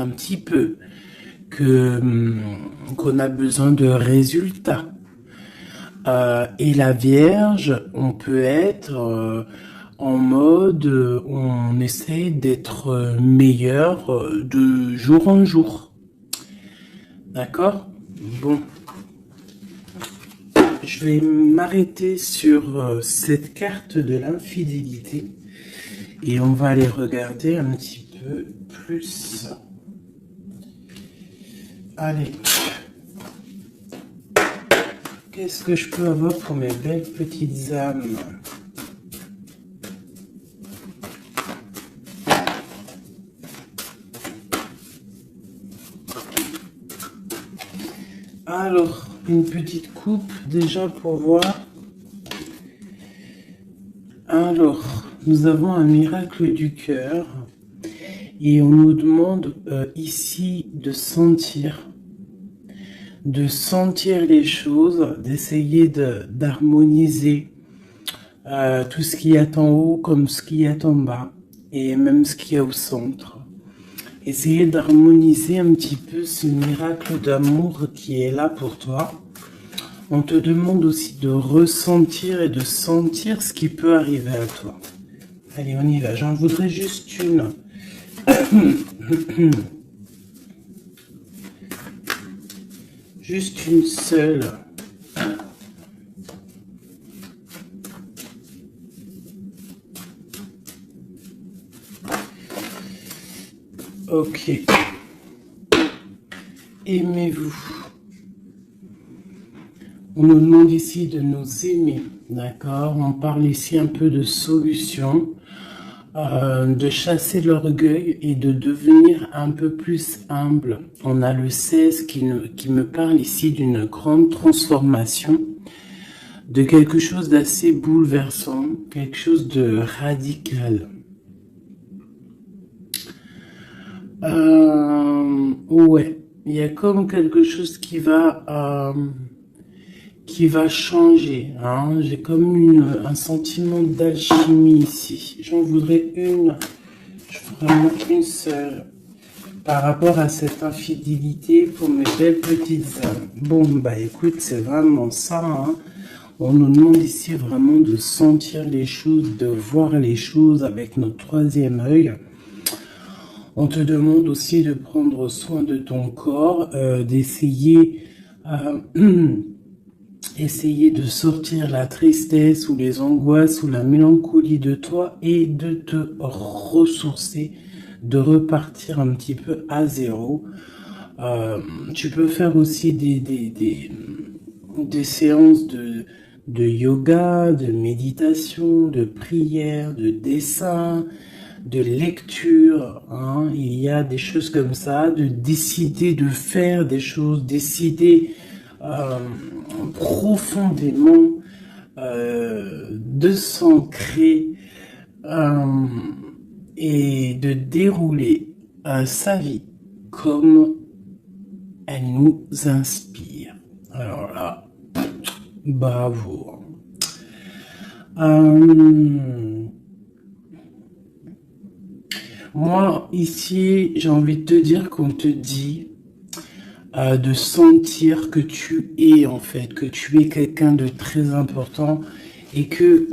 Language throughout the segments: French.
un petit peu, qu'on a besoin de résultats. Et la Vierge, on peut être en mode, on essaie d'être meilleur de jour en jour. D'accord? Bon. Je vais m'arrêter sur cette carte de l'infidélité et on va aller regarder un petit peu plus. Allez. Qu'est-ce que je peux avoir pour mes belles petites âmes? Alors, une petite coupe déjà pour voir. Alors, nous avons un miracle du cœur et on nous demande ici de sentir les choses, d'essayer d'harmoniser tout ce qu'il y a en haut comme ce qu'il y a en bas et même ce qu'il y a au centre. Essayer d'harmoniser un petit peu ce miracle d'amour qui est là pour toi. On te demande aussi de ressentir et de sentir ce qui peut arriver à toi. Allez, on y va. J'en voudrais juste une. Juste une seule. Ok. Aimez-vous. On nous demande ici de nous aimer, d'accord? On parle ici un peu de solution, de chasser l'orgueil et de devenir un peu plus humble. On a le 16 qui me parle ici d'une grande transformation, de quelque chose d'assez bouleversant, quelque chose de radical. Ouais, il y a comme quelque chose qui va changer. Hein. J'ai comme un sentiment d'alchimie ici. J'en voudrais une, vraiment une seule, par rapport à cette infidélité pour mes belles petites âmes. Bon, bah écoute, c'est vraiment ça. Hein. On nous demande ici vraiment de sentir les choses, de voir les choses avec notre troisième œil. On te demande aussi de prendre soin de ton corps, d'essayer essayer de sortir la tristesse ou les angoisses ou la mélancolie de toi et de te ressourcer, de repartir un petit peu à zéro. Tu peux faire aussi des séances de yoga, de méditation, de prière, de dessin, de lecture, hein. Il y a des choses comme ça, de décider de faire des choses, décider profondément de s'ancrer et de dérouler sa vie comme elle nous inspire. Alors là, bravo. Moi, ici, j'ai envie de te dire qu'on te dit de sentir que tu es, en fait, que tu es quelqu'un de très important et que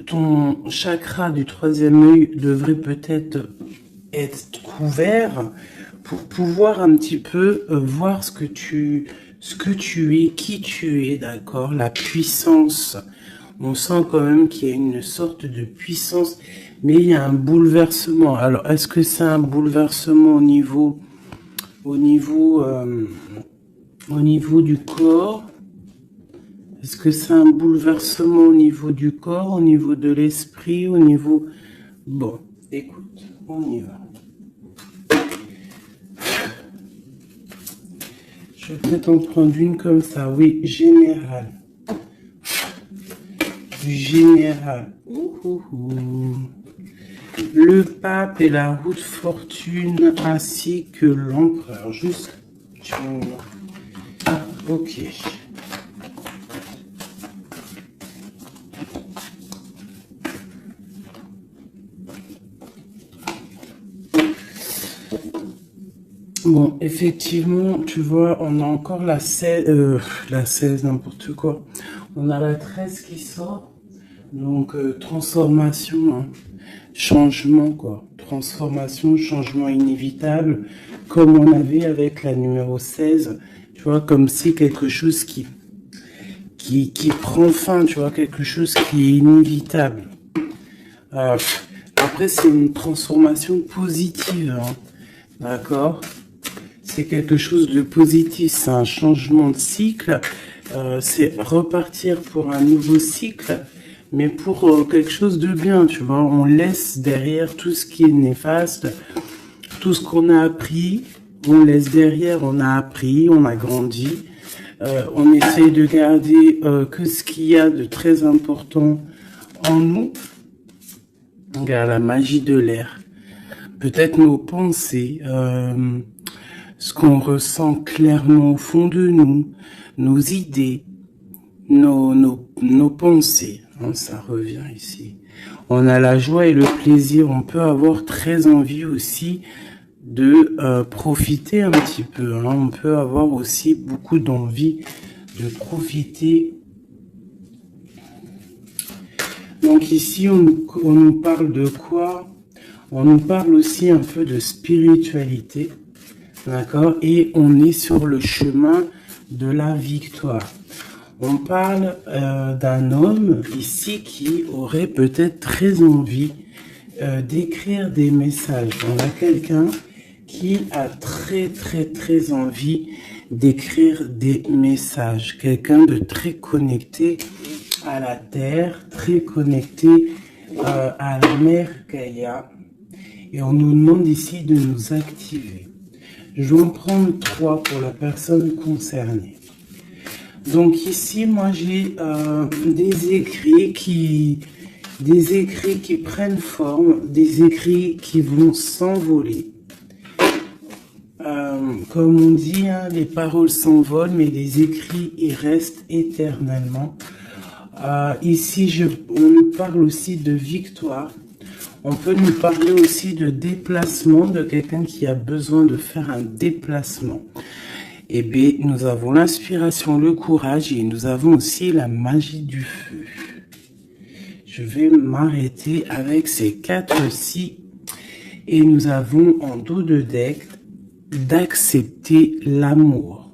ton chakra du troisième œil devrait peut-être être couvert pour pouvoir un petit peu voir ce que tu es, qui tu es, d'accord, la puissance. On sent quand même qu'il y a une sorte de puissance, mais il y a un bouleversement. Alors, est-ce que c'est un bouleversement au niveau du corps? Est-ce que c'est un bouleversement au niveau du corps, au niveau de l'esprit, au niveau... Bon, écoute, on y va. Je vais peut-être en prendre une comme ça. Oui, général. Du général. Le pape et la roue de fortune ainsi que l'empereur. Juste. Ok. Bon, effectivement, tu vois, on a encore la 16, n'importe quoi. On a la 13 qui sort. Donc, transformation, hein. Changement, quoi. Transformation, changement inévitable, comme on avait avec la numéro 16. Tu vois, comme si quelque chose qui prend fin, tu vois, quelque chose qui est inévitable. Après, c'est une transformation positive, hein. D'accord? C'est quelque chose de positif, c'est un changement de cycle, c'est repartir pour un nouveau cycle, mais pour quelque chose de bien, tu vois. On laisse derrière tout ce qui est néfaste, tout ce qu'on a appris, on laisse derrière, on a appris, on a grandi, on essaye de garder que ce qu'il y a de très important en nous. Regarde la magie de l'air, peut-être nos pensées, ce qu'on ressent clairement au fond de nous, nos idées, nos pensées, hein, ça revient ici. On a la joie et le plaisir, on peut avoir très envie aussi de profiter un petit peu, hein. On peut avoir aussi beaucoup d'envie de profiter. Donc ici, on nous parle de quoi? On nous parle aussi un peu de spiritualité. D'accord? Et on est sur le chemin de la victoire. On parle d'un homme ici qui aurait peut-être très envie d'écrire des messages. On a quelqu'un qui a très envie d'écrire des messages. Quelqu'un de très connecté à la terre, très connecté à la mère Gaïa. Et on nous demande ici de nous activer. Je vais en prendre 3 pour la personne concernée. Donc ici, moi j'ai des écrits qui prennent forme, des écrits qui vont s'envoler. Comme on dit, hein, les paroles s'envolent, mais les écrits ils restent éternellement. Ici, on nous parle aussi de victoire. On peut nous parler aussi de déplacement, de quelqu'un qui a besoin de faire un déplacement. Eh bien, nous avons l'inspiration, le courage et nous avons aussi la magie du feu. Je vais m'arrêter avec ces 4-ci et nous avons en dos de deck d'accepter l'amour.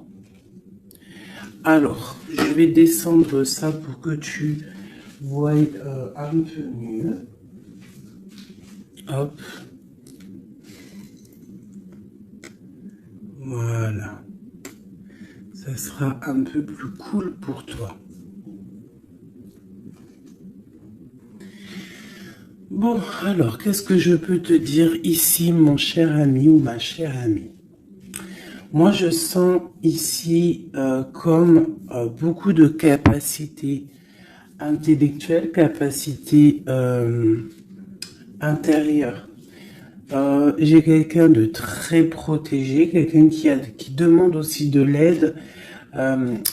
Alors, je vais descendre ça pour que tu vois un peu mieux. Hop. Voilà. Ça sera un peu plus cool pour toi. Bon, alors, qu'est-ce que je peux te dire ici, mon cher ami ou ma chère amie? Moi, je sens ici comme beaucoup de capacités intellectuelles, capacités intérieures. J'ai quelqu'un de très protégé, quelqu'un qui demande aussi de l'aide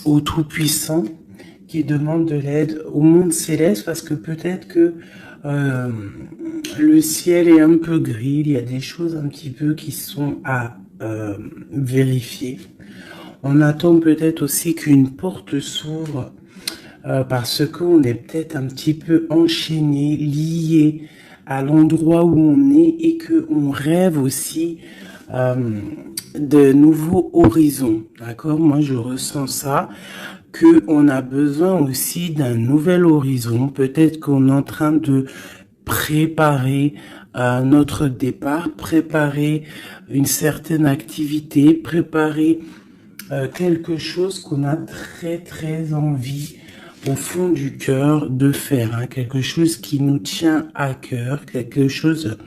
au Tout-Puissant, qui demande de l'aide au monde céleste, parce que peut-être que le ciel est un peu gris, il y a des choses un petit peu qui sont à vérifier. On attend peut-être aussi qu'une porte s'ouvre parce qu'on est peut-être un petit peu enchaîné, lié à l'endroit où on est et qu'on rêve aussi de nouveaux horizons. D'accord? Moi, je ressens ça, qu'on a besoin aussi d'un nouvel horizon. Peut-être qu'on est en train de préparer notre départ, préparer une certaine activité, préparer quelque chose qu'on a très envie au fond du cœur de faire, hein, quelque chose qui nous tient à cœur, quelque chose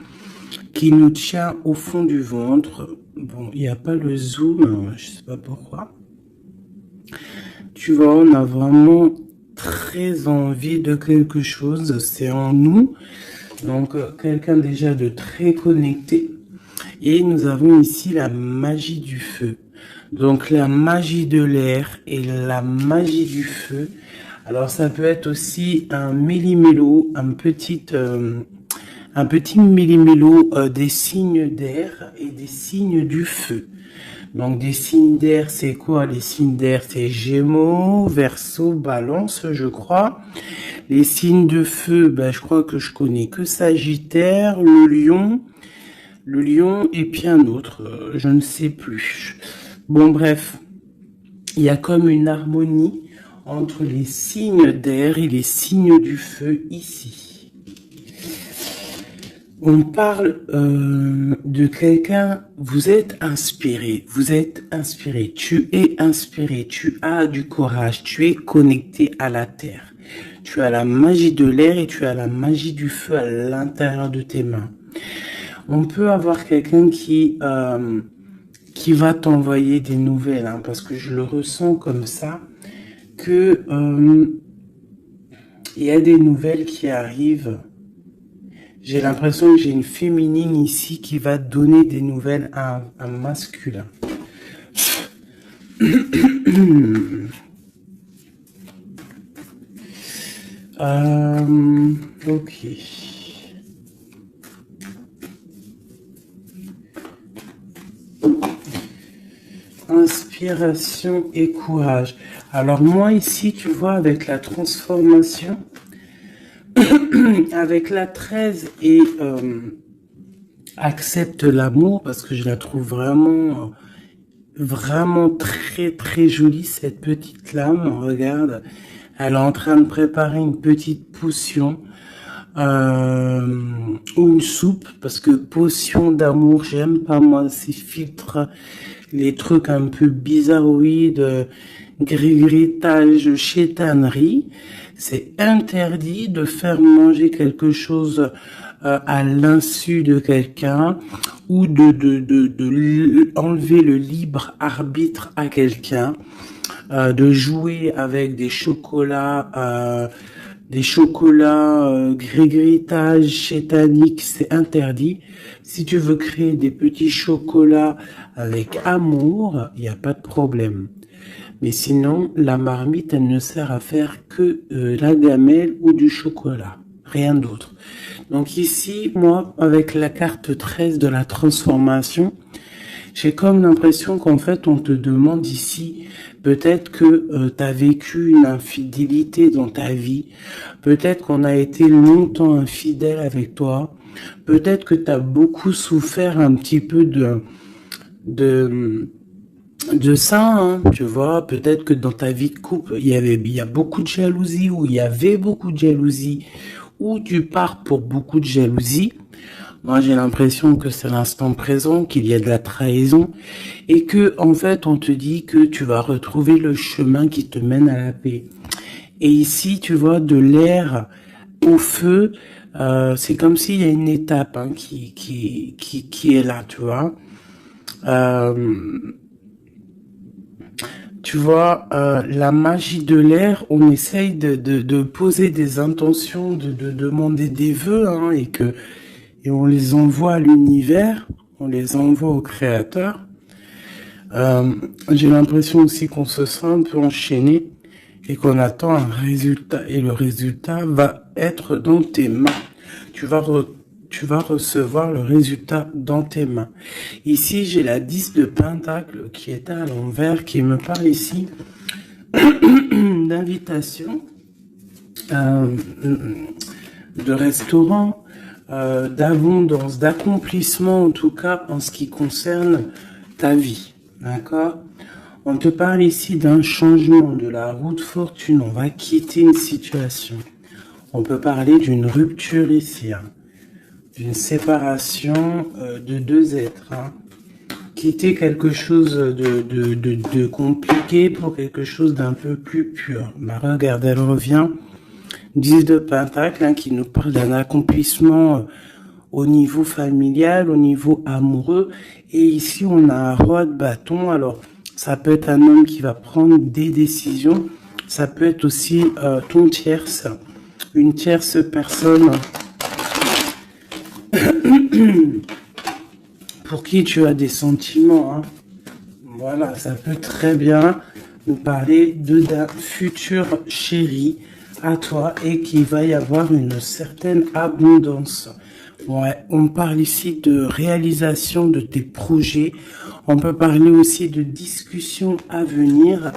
qui nous tient au fond du ventre. Bon, il n'y a pas le zoom, je sais pas pourquoi. Tu vois, on a vraiment très envie de quelque chose, c'est en nous. Donc, quelqu'un déjà de très connecté. Et nous avons ici la magie du feu. Donc, la magie de l'air et la magie du feu. Alors, ça peut être aussi un méli-mélo, un petit un petit méli-mélo des signes d'air et des signes du feu. Donc des signes d'air, c'est quoi? Les signes d'air, c'est Gémeaux, Verseau, Balance, je crois. Les signes de feu, ben, je crois que je connais que Sagittaire, le lion et puis un autre, je ne sais plus. Bon bref, il y a comme une harmonie entre les signes d'air et les signes du feu ici. On parle de quelqu'un, vous êtes inspiré, tu es inspiré, tu as du courage, tu es connecté à la terre. Tu as la magie de l'air et tu as la magie du feu à l'intérieur de tes mains. On peut avoir quelqu'un qui va t'envoyer des nouvelles, hein, parce que je le ressens comme ça, que il y a des nouvelles qui arrivent. J'ai l'impression que j'ai une féminine ici qui va donner des nouvelles à un masculin. Ok. Inspiration et courage. Alors moi ici, tu vois, avec la transformation, avec la 13 et accepte l'amour, parce que je la trouve vraiment, vraiment très très jolie, cette petite lame. Regarde, elle est en train de préparer une petite potion ou une soupe, parce que potion d'amour, j'aime pas moi ces filtres, les trucs un peu bizarroïdes, grigritage, chétanerie. C'est interdit de faire manger quelque chose à l'insu de quelqu'un ou de enlever le libre arbitre à quelqu'un, de jouer avec des chocolats grigritage chétanique, c'est interdit. Si tu veux créer des petits chocolats avec amour, il n'y a pas de problème. Mais sinon, la marmite, elle ne sert à faire que la gamelle ou du chocolat, rien d'autre. Donc ici, moi, avec la carte 13 de la transformation, j'ai comme l'impression qu'en fait, on te demande ici, peut-être que tu as vécu une infidélité dans ta vie, peut-être qu'on a été longtemps infidèle avec toi, peut-être que tu as beaucoup souffert un petit peu de ça, hein, tu vois, peut-être que dans ta vie de couple, il y a beaucoup de jalousie, ou il y avait beaucoup de jalousie, ou tu pars pour beaucoup de jalousie. Moi, j'ai l'impression que c'est l'instant présent, qu'il y a de la trahison, et que, en fait, on te dit que tu vas retrouver le chemin qui te mène à la paix. Et ici, tu vois, de l'air au feu, c'est comme s'il y a une étape, hein, qui est là, tu vois. Tu vois, la magie de l'air, on essaye de poser des intentions, de demander des vœux, hein, et on les envoie à l'univers, on les envoie au créateur. J'ai l'impression aussi qu'on se sent un peu enchaîné et qu'on attend un résultat, et le résultat va être dans tes mains. Tu vas recevoir le résultat dans tes mains. Ici, j'ai la 10 de Pentacle qui est à l'envers, qui me parle ici d'invitation, de restaurant, d'abondance, d'accomplissement, en tout cas en ce qui concerne ta vie. D'accord? On te parle ici d'un changement de la roue de fortune. On va quitter une situation. On peut parler d'une rupture ici, hein, d'une séparation de deux êtres. Hein. Quitter quelque chose de compliqué pour quelque chose d'un peu plus pur. Bah, regarde, elle revient. 10 de Pentacle, hein, qui nous parle d'un accomplissement au niveau familial, au niveau amoureux. Et ici, on a un roi de bâton. Alors, ça peut être un homme qui va prendre des décisions. Ça peut être aussi ton tierce, une tierce personne pour qui tu as des sentiments. Hein. Voilà, ça peut très bien nous parler d'un futur chéri à toi et qu'il va y avoir une certaine abondance. Ouais, on parle ici de réalisation de tes projets. On peut parler aussi de discussions à venir.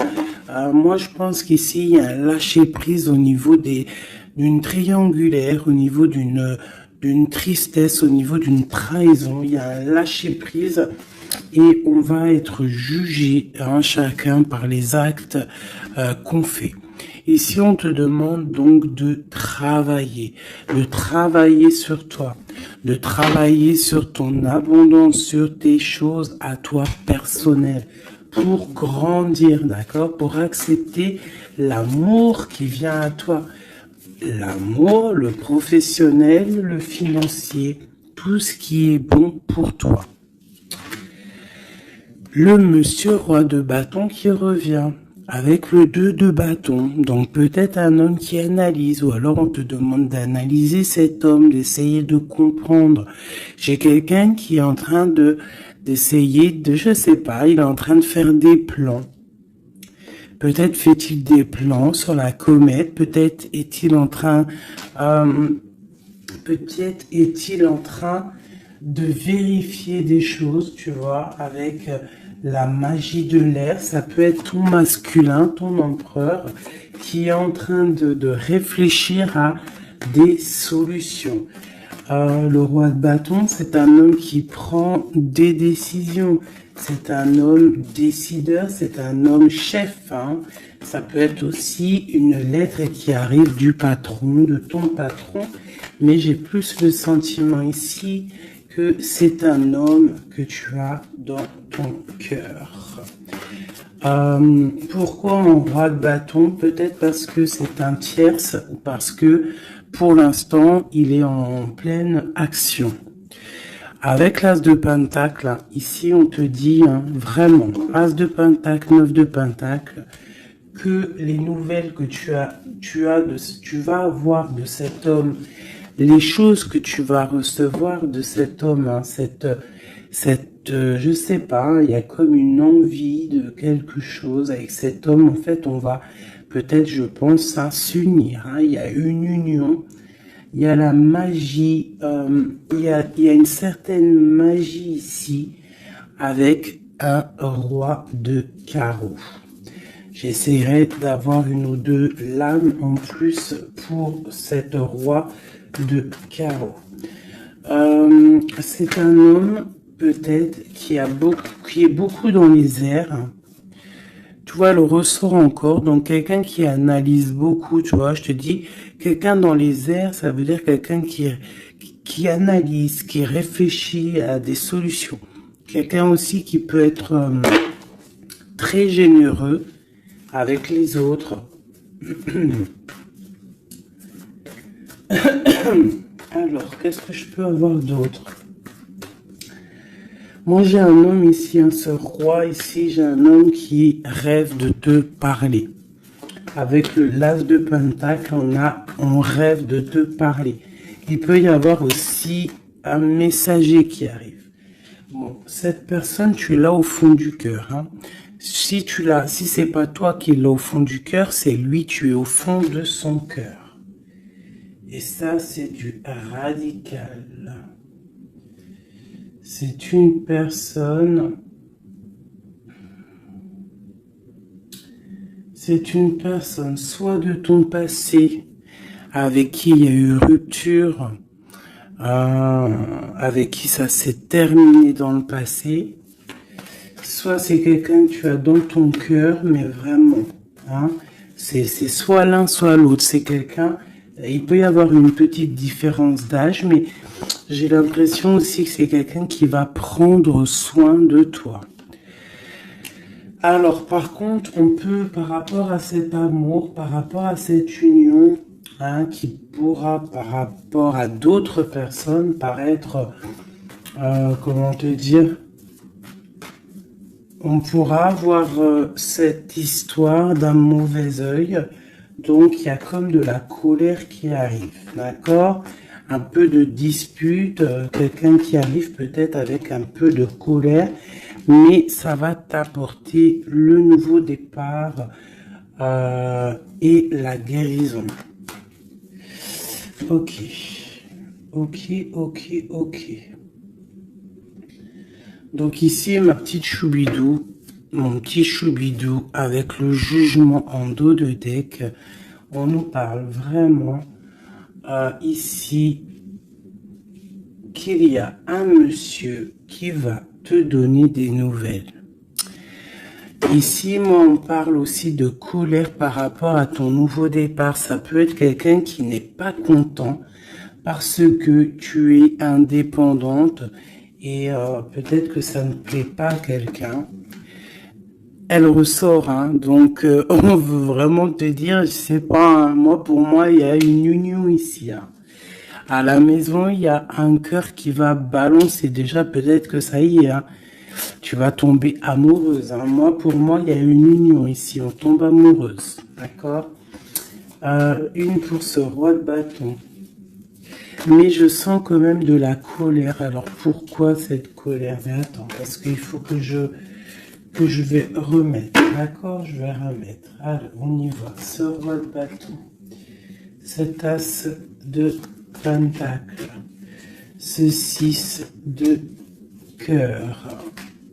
Moi, je pense qu'ici, il y a un lâcher-prise au niveau d'une triangulaire, au niveau d'une tristesse, au niveau d'une trahison. Il y a un lâcher-prise et on va être jugé, hein, chacun par les actes qu'on fait. Ici, on te demande donc de travailler sur toi, de travailler sur ton abondance, sur tes choses à toi personnelles, pour grandir, d'accord, pour accepter l'amour qui vient à toi. L'amour, le professionnel, le financier, tout ce qui est bon pour toi. Le monsieur roi de bâton qui revient avec le 2 de bâton. Donc peut-être un homme qui analyse, ou alors on te demande d'analyser cet homme, d'essayer de comprendre. J'ai quelqu'un qui est en train d'essayer de, je sais pas, il est en train de faire des plans. Peut-être fait-il des plans sur la comète, peut-être est-il en train de vérifier des choses, tu vois, avec la magie de l'air. Ça peut être ton masculin, ton empereur, qui est en train de réfléchir à des solutions. Le roi de bâton, c'est un homme qui prend des décisions. C'est un homme décideur, c'est un homme chef. Hein. Ça peut être aussi une lettre qui arrive du patron, de ton patron. Mais j'ai plus le sentiment ici que c'est un homme que tu as dans ton cœur. Pourquoi mon roi de bâton? Peut-être parce que c'est un tierce, ou parce que pour l'instant, il est en pleine action. Avec l'as de pentacle, ici on te dit vraiment, as de pentacle, 9 de pentacle, que les nouvelles que tu vas avoir de cet homme, les choses que tu vas recevoir de cet homme, je sais pas, il y a comme une envie de quelque chose avec cet homme. En fait, on va peut-être, je pense, s'unir. Il y a une union. Il y a la magie, il y a une certaine magie ici avec un roi de carreau. J'essaierai d'avoir une ou deux lames en plus pour cet roi de carreau. C'est un homme peut-être qui est beaucoup dans les airs. Tu vois, le ressort encore, donc quelqu'un qui analyse beaucoup, tu vois, je te dis, quelqu'un dans les airs, ça veut dire quelqu'un qui analyse, qui réfléchit à des solutions. Quelqu'un aussi qui peut être très généreux avec les autres. Alors, qu'est-ce que je peux avoir d'autre? Moi, j'ai un homme ici, ce roi ici, j'ai un homme qui rêve de te parler. Avec le l'as de pentacle, on rêve de te parler. Il peut y avoir aussi un messager qui arrive. Bon, cette personne, tu l'as au fond du cœur. Hein. Si c'est pas toi qui l'as au fond du cœur, c'est lui, tu es au fond de son cœur. Et ça, c'est du radical. C'est une personne soit de ton passé, avec qui il y a eu rupture, avec qui ça s'est terminé dans le passé, soit c'est quelqu'un que tu as dans ton cœur, mais vraiment, hein, c'est soit l'un, soit l'autre, c'est quelqu'un, il peut y avoir une petite différence d'âge, mais j'ai l'impression aussi que c'est quelqu'un qui va prendre soin de toi. Alors, par contre, on peut, par rapport à cet amour, par rapport à cette union, hein, qui pourra, par rapport à d'autres personnes, paraître, comment te dire, on pourra avoir cette histoire d'un mauvais œil. Donc, il y a comme de la colère qui arrive, d'accord? Un peu de dispute, quelqu'un qui arrive peut-être avec un peu de colère, mais ça va t'apporter le nouveau départ et la guérison. Ok. Ok, ok, ok. Donc ici, ma petite choubidou, mon petit choubidou, avec le jugement en dos de deck, on nous parle vraiment ici qu'il y a un monsieur qui va te donner des nouvelles. Ici, moi, on parle aussi de colère par rapport à ton nouveau départ. Ça peut être quelqu'un qui n'est pas content parce que tu es indépendante et peut-être que ça ne plaît pas à quelqu'un. Elle ressort, hein, donc on veut vraiment te dire, je sais pas, hein, moi pour moi il y a une union ici. Hein. À la maison il y a un cœur qui va balancer déjà, peut-être que ça y est, hein, tu vas tomber amoureuse. Hein. Moi pour moi il y a une union ici, on tombe amoureuse, d'accord. Une pour ce roi de bâton. Mais je sens quand même de la colère. Alors pourquoi cette colère? Mais attends, parce qu'il faut que je vais remettre. D'accord, je vais remettre. Allez, on y va. Ce roi de bâton. Cet as de pentacle. Ce 6 de cœur.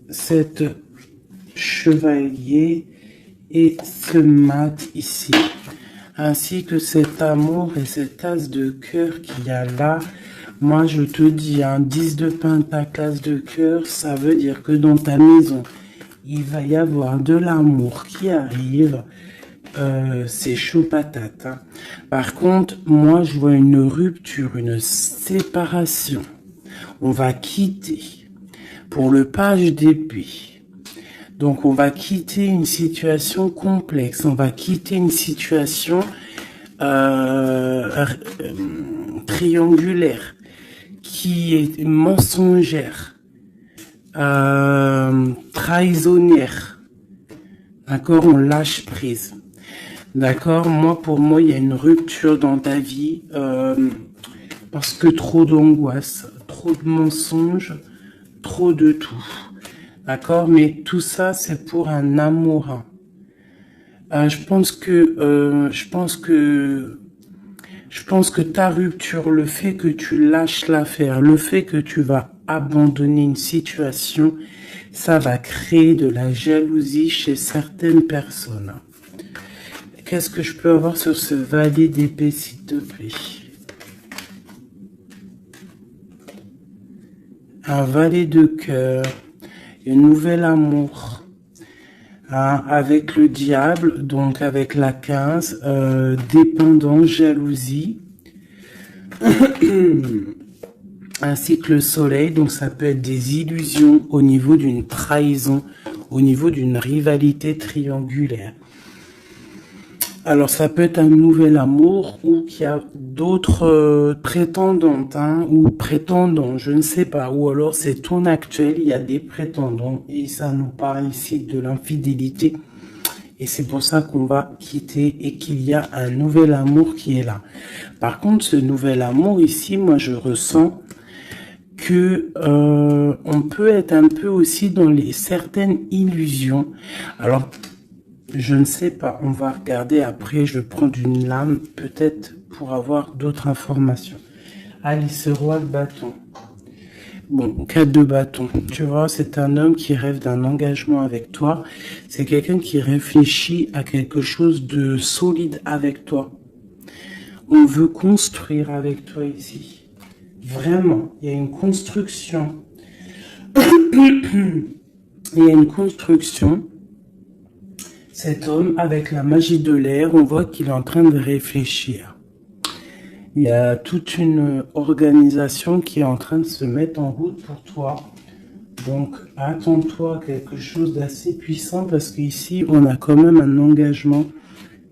Cet chevalier et ce mat ici. Ainsi que cet amour et cet as de cœur qu'il y a là. Moi, je te dis, un 10 de pentacle, as de cœur, ça veut dire que dans ta maison, il va y avoir de l'amour qui arrive. C'est chaud patate. Hein. Par contre, moi, je vois une rupture, une séparation. On va quitter pour le page d'épée. Donc, on va quitter une situation complexe. On va quitter une situation triangulaire qui est mensongère, trahisonnière. D'accord, on lâche prise. D'accord, moi pour moi il y a une rupture dans ta vie parce que trop d'angoisse, trop de mensonges, trop de tout. D'accord, mais tout ça c'est pour un amour. Je pense que ta rupture, le fait que tu lâches l'affaire, le fait que tu vas abandonner une situation, ça va créer de la jalousie chez certaines personnes. Qu'est-ce que je peux avoir sur ce valet d'épée, s'il te plaît? Un valet de cœur, un nouvel amour. Hein, avec le diable, donc avec la 15, dépendance, jalousie. Ainsi que le soleil, donc ça peut être des illusions au niveau d'une trahison, au niveau d'une rivalité triangulaire. Alors ça peut être un nouvel amour ou qu'il y a d'autres prétendantes hein, ou prétendants, je ne sais pas. Ou alors c'est ton actuel, il y a des prétendants et ça nous parle ici de l'infidélité. Et c'est pour ça qu'on va quitter et qu'il y a un nouvel amour qui est là. Par contre, ce nouvel amour ici, moi je ressens que on peut être un peu aussi dans certaines illusions. Alors, je ne sais pas, on va regarder après, je vais prendre une lame, peut-être pour avoir d'autres informations. Allez, ce roi de bâton. Bon, 4 de bâton. Tu vois, c'est un homme qui rêve d'un engagement avec toi. C'est quelqu'un qui réfléchit à quelque chose de solide avec toi. On veut construire avec toi ici. Vraiment, il y a une construction. Il y a une construction. Cet homme, avec la magie de l'air, on voit qu'il est en train de réfléchir. Il y a toute une organisation qui est en train de se mettre en route pour toi. Donc, attends-toi à quelque chose d'assez puissant parce qu'ici, on a quand même un engagement,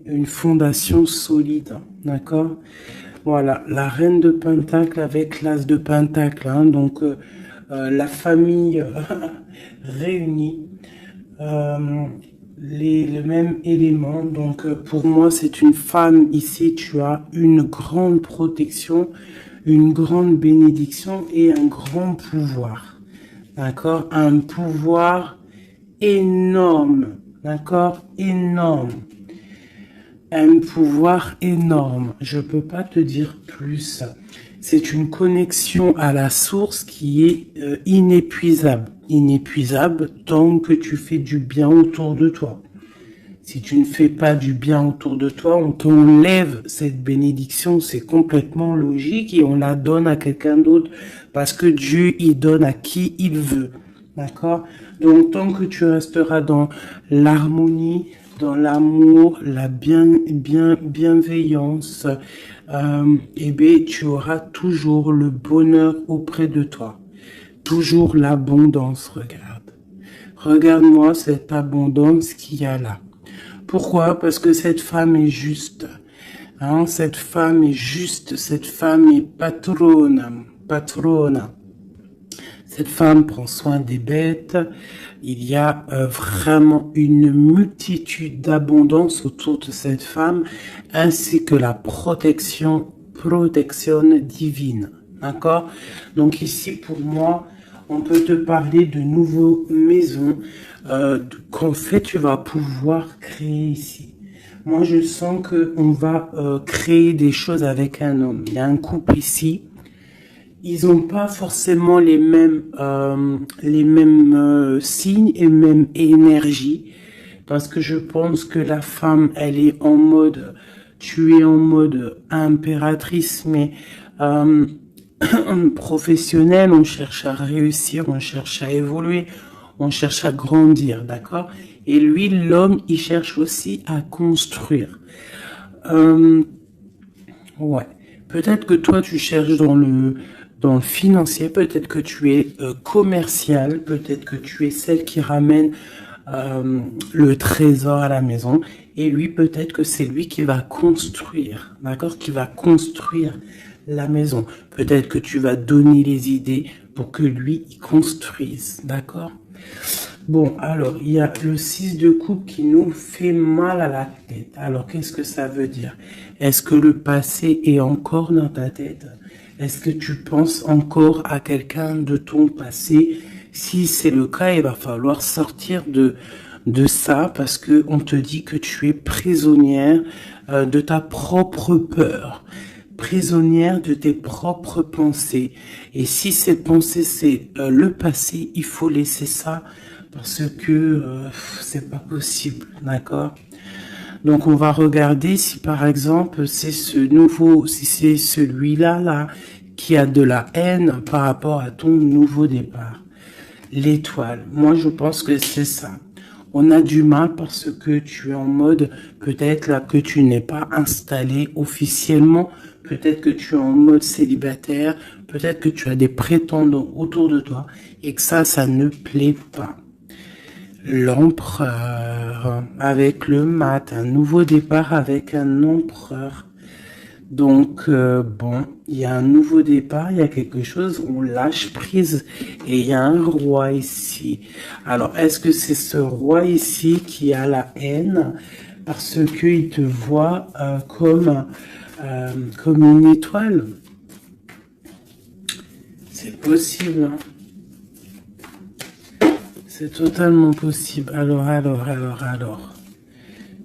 une fondation solide. D'accord? Voilà, la reine de Pentacle avec l'as de Pentacle. Hein, donc, la famille réunie. Le même élément. Donc, pour moi, c'est une femme. Ici, tu as une grande protection, une grande bénédiction et un grand pouvoir. D'accord? Un pouvoir énorme. D'accord? Énorme. Un pouvoir énorme. Je peux pas te dire plus. C'est une connexion à la source qui est inépuisable. Inépuisable tant que tu fais du bien autour de toi. Si tu ne fais pas du bien autour de toi, on t'enlève cette bénédiction, c'est complètement logique et on la donne à quelqu'un d'autre parce que Dieu, il donne à qui il veut. D'accord? Donc, tant que tu resteras dans l'harmonie, dans l'amour, la bienveillance, eh bien, tu auras toujours le bonheur auprès de toi. Toujours l'abondance, regarde. Regarde-moi cette abondance qu'il y a là. Pourquoi? Parce que cette femme est juste. Hein, cette femme est juste. Cette femme est patrona. Cette femme prend soin des bêtes. Il y a vraiment une multitude d'abondance autour de cette femme, ainsi que la protection divine. D'accord? Donc ici, pour moi, on peut te parler de nouvelles maisons qu'en fait tu vas pouvoir créer ici. Moi, je sens que on va créer des choses avec un homme. Il y a un couple ici. Ils n'ont pas forcément les mêmes signes et même énergie, parce que je pense que la femme, elle est en mode, tu es en mode impératrice, mais professionnel, on cherche à réussir, on cherche à évoluer, on cherche à grandir, d'accord? Et lui, l'homme, il cherche aussi à construire. Ouais. Peut-être que toi, tu cherches dans le financier, peut-être que tu es commercial, peut-être que tu es celle qui ramène le trésor à la maison, et lui, peut-être que c'est lui qui va construire, d'accord? Qui va construire la maison. Peut-être que tu vas donner les idées pour que lui, il construise, d'accord? Bon, alors, il y a le 6 de coupe qui nous fait mal à la tête. Alors, qu'est-ce que ça veut dire? Est-ce que le passé est encore dans ta tête? Est-ce que tu penses encore à quelqu'un de ton passé? Si c'est le cas, il va falloir sortir de ça parce que on te dit que tu es prisonnière de ta propre peur, prisonnière de tes propres pensées. Et si ces pensées, c'est le passé, il faut laisser ça parce que c'est pas possible, d'accord? Donc on va regarder si par exemple c'est si c'est celui-là qui a de la haine par rapport à ton nouveau départ. L'étoile, moi je pense que c'est ça. On a du mal parce que tu es en mode, peut-être là que tu n'es pas installé officiellement, peut-être que tu es en mode célibataire, peut-être que tu as des prétendants autour de toi et que ça ne plaît pas. L'empereur avec le mat, un nouveau départ avec un empereur. Donc, bon, il y a un nouveau départ, il y a quelque chose, on lâche prise et il y a un roi ici. Alors, est-ce que c'est ce roi ici qui a la haine parce qu'il te voit comme une étoile? C'est possible, hein? C'est totalement possible. Alors.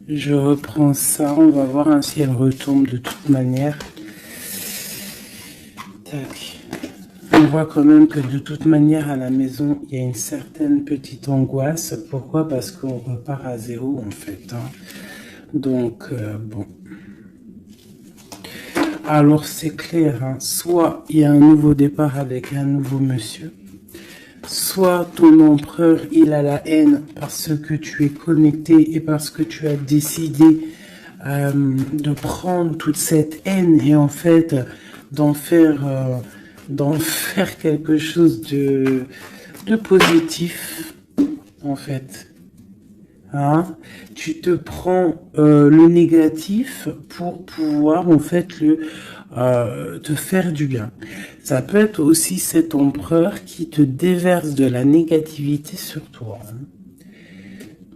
Je reprends ça, on va voir si elle retombe de toute manière. Tac. On voit quand même que de toute manière à la maison, il y a une certaine petite angoisse. Pourquoi? Parce qu'on repart à zéro en fait. Hein. Donc, bon. Alors c'est clair, hein. Soit il y a un nouveau départ avec un nouveau monsieur. Soit ton empereur, il a la haine parce que tu es connecté et parce que tu as décidé de prendre toute cette haine et en fait d'en faire quelque chose de positif, en fait. Hein? Tu te prends le négatif pour pouvoir en fait te faire du bien. Ça peut être aussi cet empereur qui te déverse de la négativité sur toi. Hein.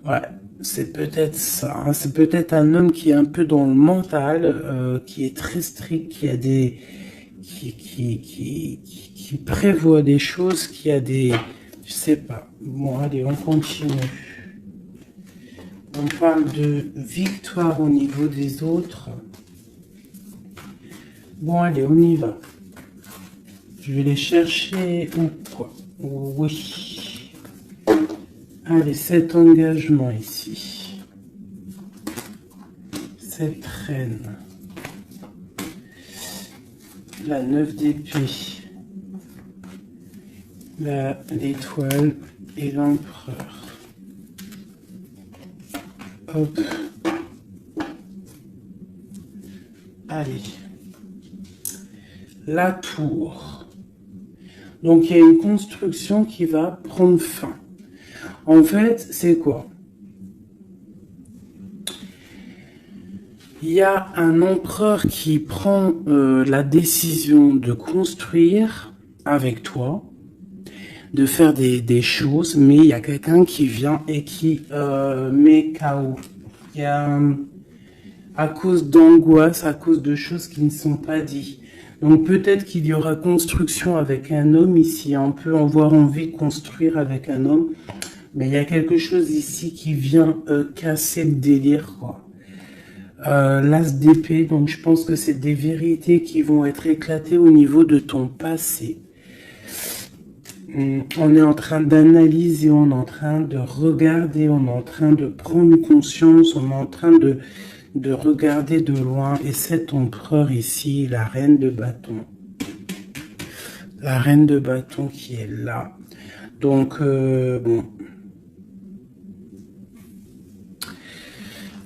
Ouais, c'est peut-être ça. Hein. C'est peut-être un homme qui est un peu dans le mental, qui est très strict, qui a qui prévoit des choses, qui a des, je sais pas. Bon, allez, on continue. On parle de victoire au niveau des autres. Bon, allez, on y va. Je vais les chercher ou quoi? Oui. Allez, cet engagement ici. Cette reine. La 9 d'épée. L'étoile et l'empereur. Hop. Allez. La tour. Donc, il y a une construction qui va prendre fin. En fait, c'est quoi? Il y a un empereur qui prend la décision de construire avec toi, de faire des choses, mais il y a quelqu'un qui vient et qui met KO. Il y a, à cause d'angoisse, à cause de choses qui ne sont pas dites. Donc peut-être qu'il y aura construction avec un homme ici. On peut avoir envie de construire avec un homme, mais il y a quelque chose ici qui vient casser le délire, quoi. L'as d'épée, donc je pense que c'est des vérités qui vont être éclatées au niveau de ton passé. On est en train d'analyser, on est en train de regarder, on est en train de prendre conscience, on est en train de regarder de loin. Et cet empereur ici, la reine de bâton. La reine de bâton qui est là. Donc, bon.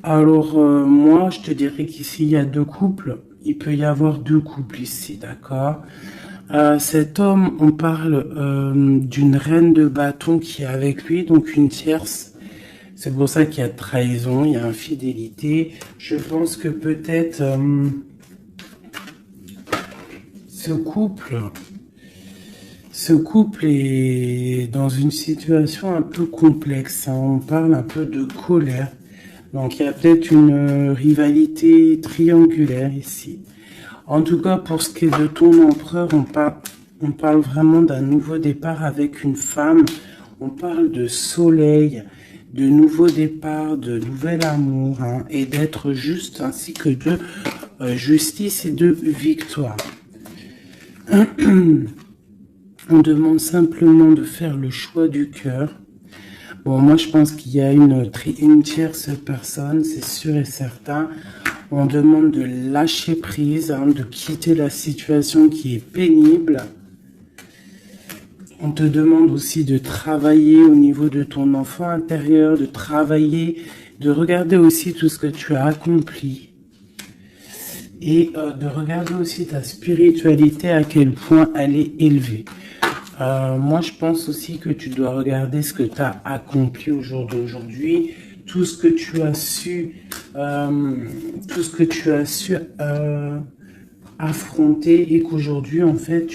Alors, moi, je te dirais qu'ici, il y a deux couples. Il peut y avoir deux couples ici, d'accord? Cet homme, on parle d'une reine de bâton qui est avec lui, donc une tierce. C'est pour ça qu'il y a trahison, il y a infidélité. Je pense que peut-être ce couple est dans une situation un peu complexe, hein. On parle un peu de colère. Donc il y a peut-être une rivalité triangulaire ici. En tout cas, pour ce qui est de ton empereur, on parle vraiment d'un nouveau départ avec une femme. On parle de soleil, de nouveau départ, de nouvel amour, hein, et d'être juste, ainsi que de justice et de victoire. On demande simplement de faire le choix du cœur. Bon, moi, je pense qu'il y a une tierce personne, c'est sûr et certain. On demande de lâcher prise, hein, de quitter la situation qui est pénible. On te demande aussi de travailler au niveau de ton enfant intérieur, de travailler, de regarder aussi tout ce que tu as accompli. Et de regarder aussi ta spiritualité, à quel point elle est élevée. Moi, je pense aussi que tu dois regarder ce que tu as accompli au jour d'aujourd'hui, tout ce que tu as su, affronter, et qu'aujourd'hui, en fait,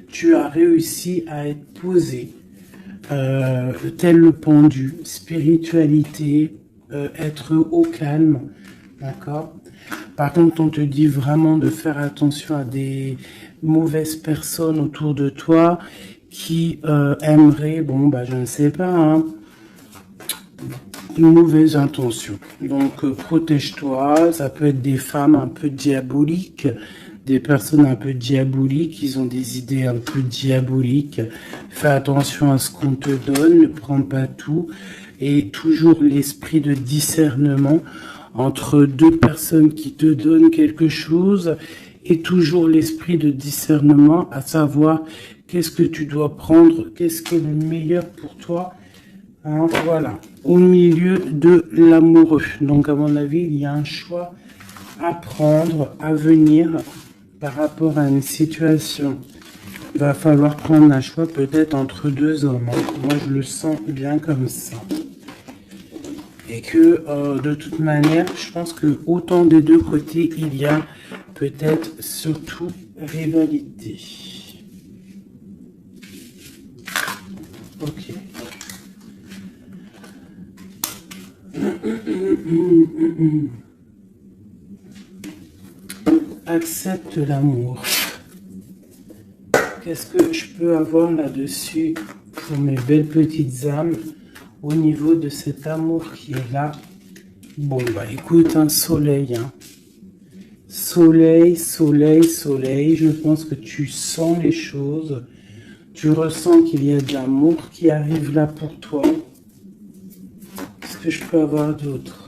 tu as réussi à être posé, tel le pendu, spiritualité, être au calme, d'accord? Par contre, on te dit vraiment de faire attention à des mauvaises personnes autour de toi qui aimeraient, bon, bah, je ne sais pas, hein, une mauvaise intention. Donc, protège-toi. Ça peut être des femmes un peu diaboliques, des personnes un peu diaboliques. Ils ont des idées un peu diaboliques. Fais attention à ce qu'on te donne. Ne prends pas tout. Et toujours l'esprit de discernement entre deux personnes qui te donnent quelque chose, et toujours l'esprit de discernement, à savoir qu'est-ce que tu dois prendre, qu'est-ce qui est le meilleur pour toi, hein, voilà, au milieu de l'amoureux. Donc à mon avis, il y a un choix à prendre, à venir par rapport à une situation. Il va falloir prendre un choix peut-être entre deux hommes, hein. Moi je le sens bien comme ça. Et que de toute manière, je pense que autant des deux côtés, il y a peut-être surtout rivalité. Ok. Accepte l'amour. Qu'est-ce que je peux avoir là-dessus pour mes belles petites âmes au niveau de cet amour qui est là? Bon, bah écoute, un soleil, hein. Soleil, soleil, soleil. Je pense que tu sens les choses. Tu ressens qu'il y a de l'amour qui arrive là pour toi. Qu'est-ce que je peux avoir d'autre?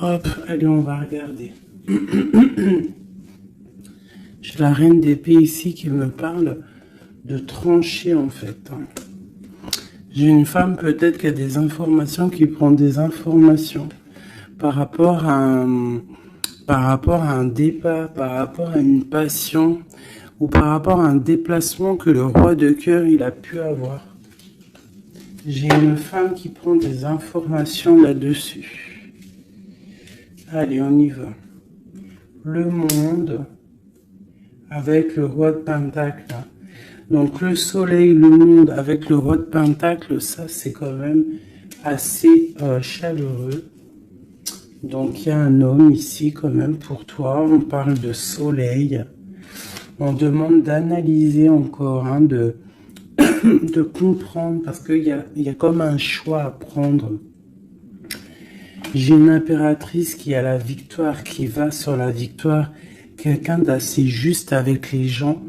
Hop, allez, on va regarder. J'ai la reine d'épée ici qui me parle de trancher en fait. J'ai une femme peut-être qui a des informations, qui prend des informations par rapport à un départ, par rapport à une passion ou par rapport à un déplacement que le roi de cœur il a pu avoir. J'ai une femme qui prend des informations là-dessus. Allez, on y va. Le monde avec le roi de Pentacle. Donc le soleil, le monde avec le roi de Pentacle, ça c'est quand même assez chaleureux. Donc il y a un homme ici quand même pour toi. On parle de soleil. On demande d'analyser encore, hein, de comprendre parce qu'il y a comme un choix à prendre. J'ai une impératrice qui a la victoire, qui va sur la victoire, quelqu'un d'assez juste avec les gens.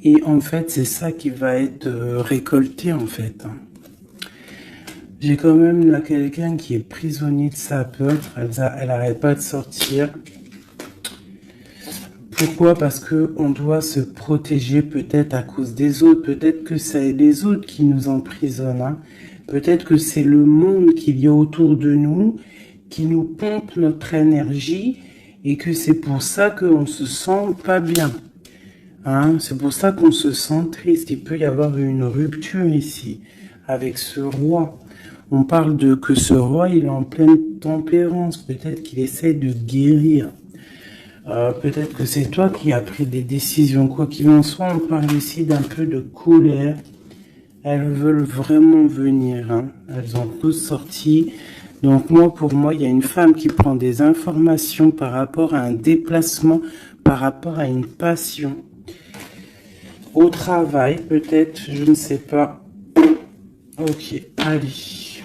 Et en fait, c'est ça qui va être récolté en fait. J'ai quand même là quelqu'un qui est prisonnier de sa peur. Elle arrête pas de sortir. Pourquoi? Parce que on doit se protéger peut-être à cause des autres. Peut-être que c'est les autres qui nous emprisonnent. Hein. Peut-être que c'est le monde qu'il y a autour de nous qui nous pompe notre énergie et que c'est pour ça qu'on se sent pas bien. Hein, c'est pour ça qu'on se sent triste. Il peut y avoir une rupture ici avec ce roi. On parle de que ce roi, il est en pleine tempérance. Peut-être qu'il essaie de guérir. Peut-être que c'est toi qui as pris des décisions. Quoi qu'il en soit, on parle ici d'un peu de colère. Elles veulent vraiment venir. Hein. Elles ont tous sorti. Donc moi, pour moi, il y a une femme qui prend des informations par rapport à un déplacement, par rapport à une passion. Au travail, peut-être, je ne sais pas. Ok, allez.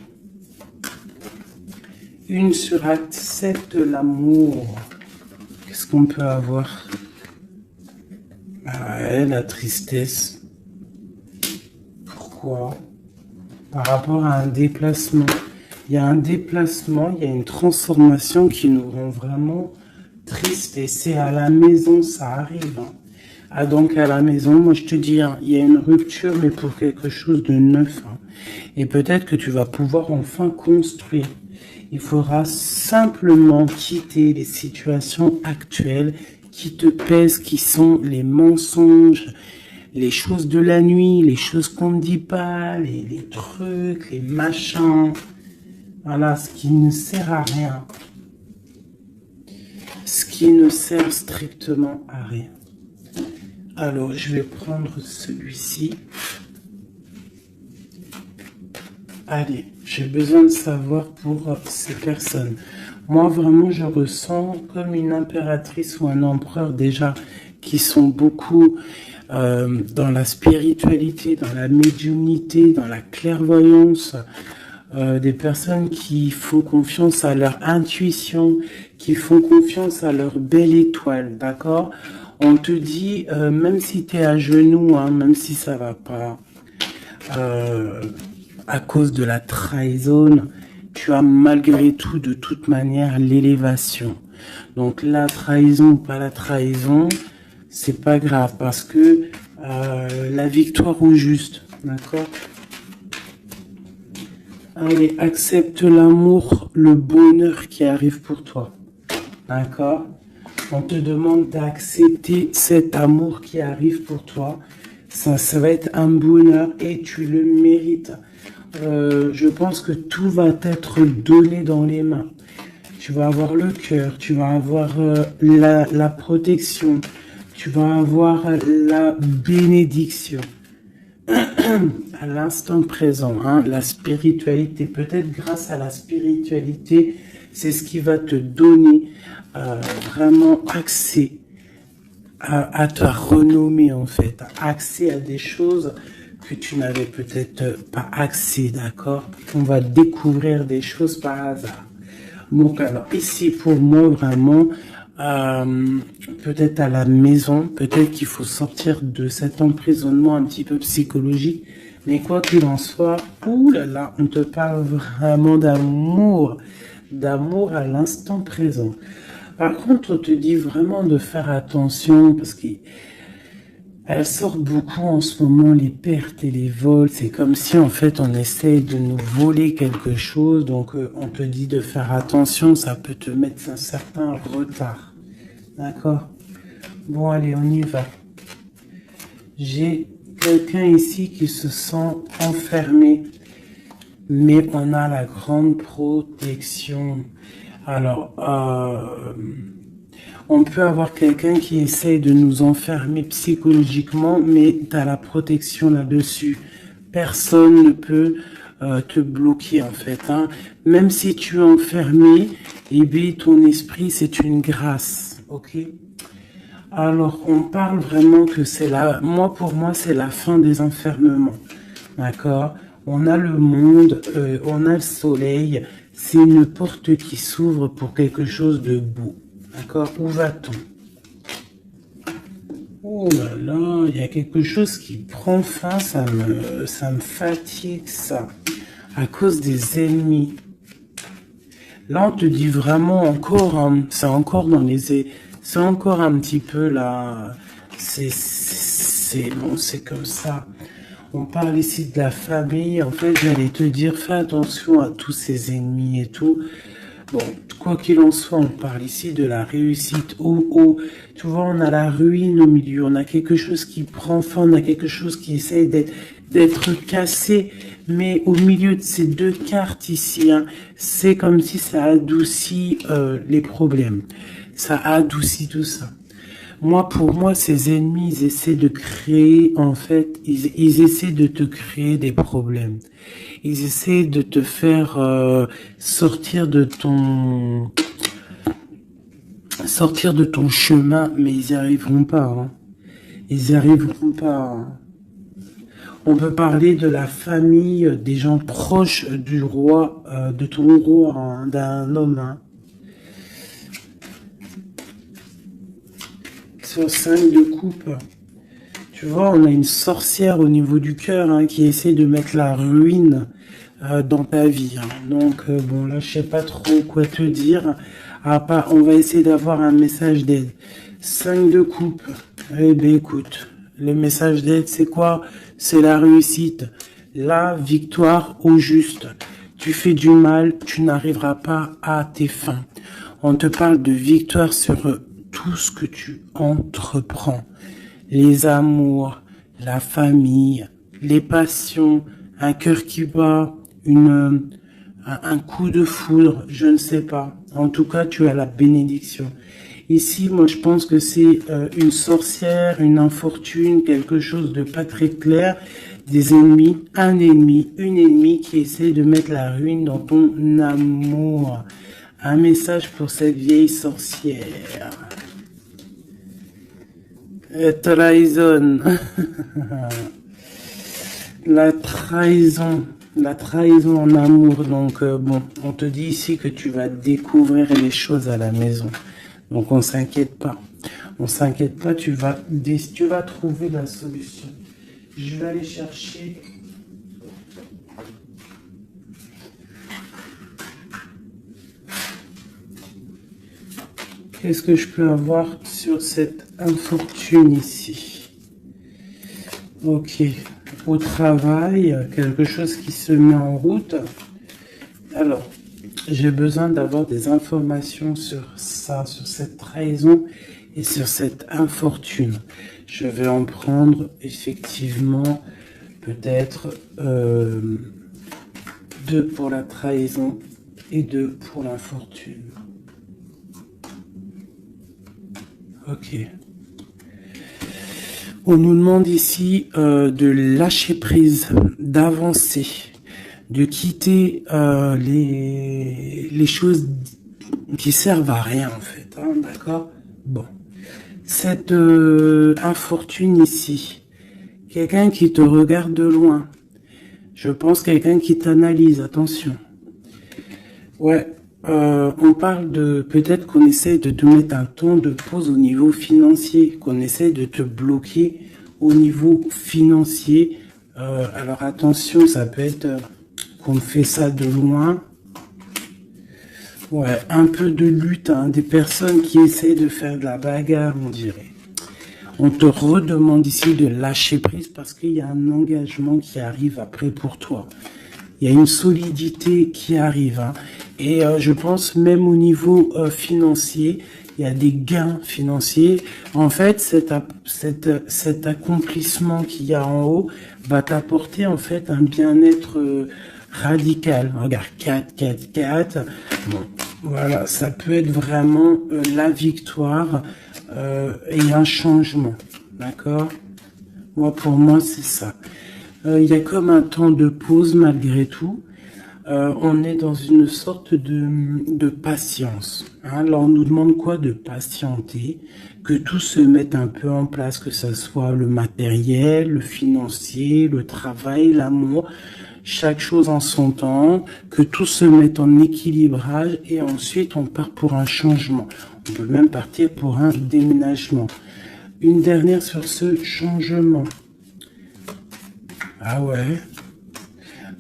Une sur acte 7 de l'amour. Qu'est-ce qu'on peut avoir? Ah ouais, la tristesse. Pourquoi? Par rapport à un déplacement. Il y a un déplacement, il y a une transformation qui nous rend vraiment tristes. Et c'est à la maison, ça arrive. Hein. Ah donc à la maison, moi je te dis, hein, il y a une rupture, mais pour quelque chose de neuf. Hein. Et peut-être que tu vas pouvoir enfin construire. Il faudra simplement quitter les situations actuelles qui te pèsent, qui sont les mensonges, les choses de la nuit, les choses qu'on ne dit pas, les trucs, les machins. Voilà, ce qui ne sert à rien. Ce qui ne sert strictement à rien. Alors, je vais prendre celui-ci. Allez, j'ai besoin de savoir pour ces personnes. Moi, vraiment, je ressens comme une impératrice ou un empereur déjà qui sont beaucoup dans la spiritualité, dans la médiumnité, dans la clairvoyance. Des personnes qui font confiance à leur intuition, qui font confiance à leur belle étoile, d'accord? On te dit, même si tu es à genoux, hein, même si ça va pas, à cause de la trahison, tu as malgré tout, de toute manière, l'élévation. Donc la trahison ou pas la trahison, c'est pas grave, parce que la victoire au juste, d'accord? Allez, accepte l'amour, le bonheur qui arrive pour toi. D'accord? On te demande d'accepter cet amour qui arrive pour toi. Ça va être un bonheur et tu le mérites. Je pense que tout va t'être donné dans les mains. Tu vas avoir le cœur, tu vas avoir la protection, tu vas avoir la bénédiction à l'instant présent, hein, la spiritualité. Peut-être grâce à la spiritualité, c'est ce qui va te donner vraiment accès à ta renommée, en fait, accès à des choses que tu n'avais peut-être pas accès, d'accord? On va découvrir des choses par hasard. Donc, alors, ici, pour moi, vraiment, peut-être à la maison, peut-être qu'il faut sortir de cet emprisonnement un petit peu psychologique, mais quoi qu'il en soit, oulala, on te parle vraiment d'amour à l'instant présent. Par contre, on te dit vraiment de faire attention, parce qu'elles sortent beaucoup en ce moment, les pertes et les vols. C'est comme si, en fait, on essaye de nous voler quelque chose. Donc, on te dit de faire attention. Ça peut te mettre un certain retard. D'accord? Bon, allez, on y va. J'ai quelqu'un ici qui se sent enfermé. Mais on a la grande protection. Alors, on peut avoir quelqu'un qui essaye de nous enfermer psychologiquement, mais tu as la protection là-dessus. Personne ne peut te bloquer, en fait. Hein. Même si tu es enfermé, eh bien, ton esprit, c'est une grâce. Ok? Alors, on parle vraiment que c'est pour moi, c'est la fin des enfermements. D'accord? On a le monde, on a le soleil. C'est une porte qui s'ouvre pour quelque chose de beau. D'accord? Où va-t-on? Oh là là, il y a quelque chose qui prend fin, ça me fatigue ça. À cause des ennemis. Là, on te dit vraiment encore, hein, c'est encore c'est encore un petit peu là, bon, c'est comme ça. On parle ici de la famille. En fait, j'allais te dire, fais attention à tous ces ennemis et tout. Bon, quoi qu'il en soit, on parle ici de la réussite. Tu vois, on a la ruine au milieu. On a quelque chose qui prend fin. On a quelque chose qui essaye d'être cassé. Mais au milieu de ces deux cartes ici, hein, c'est comme si ça adoucit les problèmes. Ça adoucit tout ça. Pour moi, ces ennemis, ils essaient de créer, en fait, ils essaient de te créer des problèmes. Ils essaient de te faire sortir de ton chemin, mais ils n'y arriveront pas. Hein. Ils n'y arriveront pas. Hein. On peut parler de la famille, des gens proches du roi, de ton roi, hein, d'un homme. Hein. Sur 5 de coupe, tu vois, on a une sorcière au niveau du cœur hein, qui essaie de mettre la ruine dans ta vie. Hein. Donc, bon, là, je sais pas trop quoi te dire. On va essayer d'avoir un message d'aide. 5 de coupe. Eh bien, écoute, le message d'aide, c'est quoi? C'est la réussite. La victoire au juste. Tu fais du mal, tu n'arriveras pas à tes fins. On te parle de victoire sur tout ce que tu entreprends. Les amours, la famille, les passions, un cœur qui bat, un coup de foudre, je ne sais pas. En tout cas, tu as la bénédiction. Ici, moi, je pense que c'est une sorcière, une infortune, quelque chose de pas très clair, des ennemis, un ennemi, une ennemie qui essaie de mettre la ruine dans ton amour. Un message pour cette vieille sorcière. Trahison. La trahison en amour. Donc, bon, on te dit ici que tu vas découvrir les choses à la maison. Donc, on s'inquiète pas. On s'inquiète pas, tu vas trouver la solution. Je vais aller chercher... Qu'est-ce que je peux avoir sur cette infortune ici? Ok. Au travail, quelque chose qui se met en route. Alors, j'ai besoin d'avoir des informations sur ça, sur cette trahison et sur cette infortune. Je vais en prendre effectivement peut-être 2 pour la trahison et 2 pour l'infortune. Ok. On nous demande ici de lâcher prise, d'avancer, de quitter les choses qui servent à rien en fait, hein, d'accord? Bon, cette infortune ici, quelqu'un qui te regarde de loin, je pense quelqu'un qui t'analyse, attention. Ouais, on parle de peut-être qu'on essaie de te mettre un temps de pause au niveau financier, qu'on essaie de te bloquer au niveau financier. Alors attention, ça peut être qu'on fait ça de loin. Ouais, un peu de lutte, hein, des personnes qui essaient de faire de la bagarre, on dirait. On te redemande ici de lâcher prise parce qu'il y a un engagement qui arrive après pour toi. Il y a une solidité qui arrive, hein. Et je pense même au niveau financier, il y a des gains financiers. En fait, cet accomplissement qu'il y a en haut va t'apporter en fait un bien-être radical. Regarde, 4, 4, 4. Bon, voilà, ça peut être vraiment la victoire et un changement. D'accord? Moi, pour moi, c'est ça. Il y a comme un temps de pause malgré tout. On est dans une sorte de patience. Hein. Alors on nous demande quoi? De patienter, que tout se mette un peu en place, que ce soit le matériel, le financier, le travail, l'amour, chaque chose en son temps, que tout se mette en équilibrage et ensuite on part pour un changement. On peut même partir pour un déménagement. Une dernière sur ce changement. Ah ouais.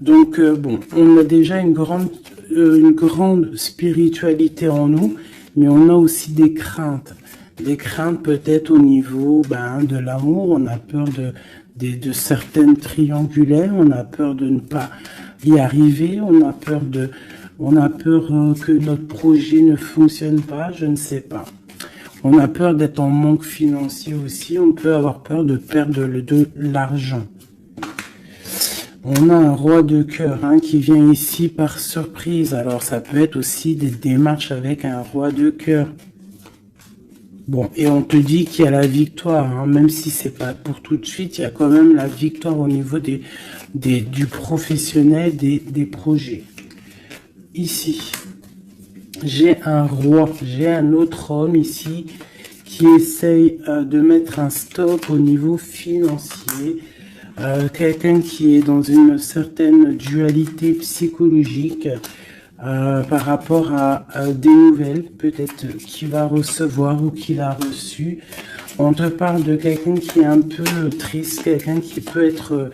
Donc bon, on a déjà une grande spiritualité en nous, mais on a aussi des craintes peut-être au niveau de l'amour. On a peur de certaines triangulaires, on a peur de ne pas y arriver, on a peur que notre projet ne fonctionne pas, je ne sais pas. On a peur d'être en manque financier aussi, on peut avoir peur de perdre de l'argent. On a un roi de cœur qui vient ici par surprise. Alors ça peut être aussi des démarches avec un roi de cœur. Bon, et on te dit qu'il y a la victoire, même si c'est pas pour tout de suite, il y a quand même la victoire au niveau du professionnel, des projets. Ici, j'ai un roi, j'ai un autre homme ici qui essaye de mettre un stop au niveau financier. Quelqu'un qui est dans une certaine dualité psychologique par rapport à des nouvelles peut-être qu'il va recevoir ou qu'il a reçu. On te parle de quelqu'un qui est un peu triste, quelqu'un qui peut être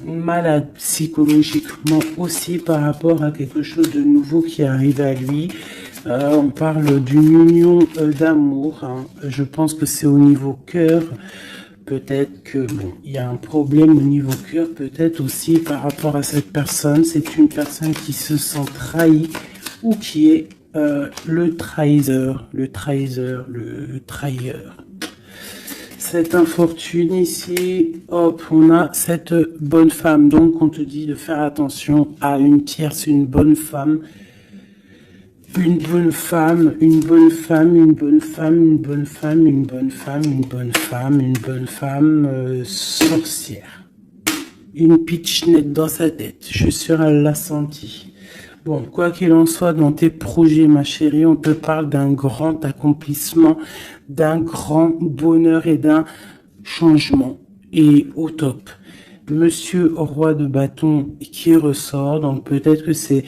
malade psychologiquement aussi par rapport à quelque chose de nouveau qui arrive à lui. On parle d'une union d'amour. Je pense que c'est au niveau cœur. Peut-être que il y a un problème au niveau cœur, peut-être aussi par rapport à cette personne. C'est une personne qui se sent trahie ou qui est le trahisseur, le trahilleur. Cette infortune ici, hop, on a cette bonne femme. Donc on te dit de faire attention à une tierce, une bonne femme. Une bonne femme, une bonne femme, une bonne femme, une bonne femme, une bonne femme, une bonne femme, une bonne femme sorcière. Une pitchnette dans sa tête, je suis sûr elle l'a senti. Bon, quoi qu'il en soit, dans tes projets, ma chérie, on te parle d'un grand accomplissement, d'un grand bonheur et d'un changement. Et au top. Monsieur roi de bâton qui ressort, donc peut-être que c'est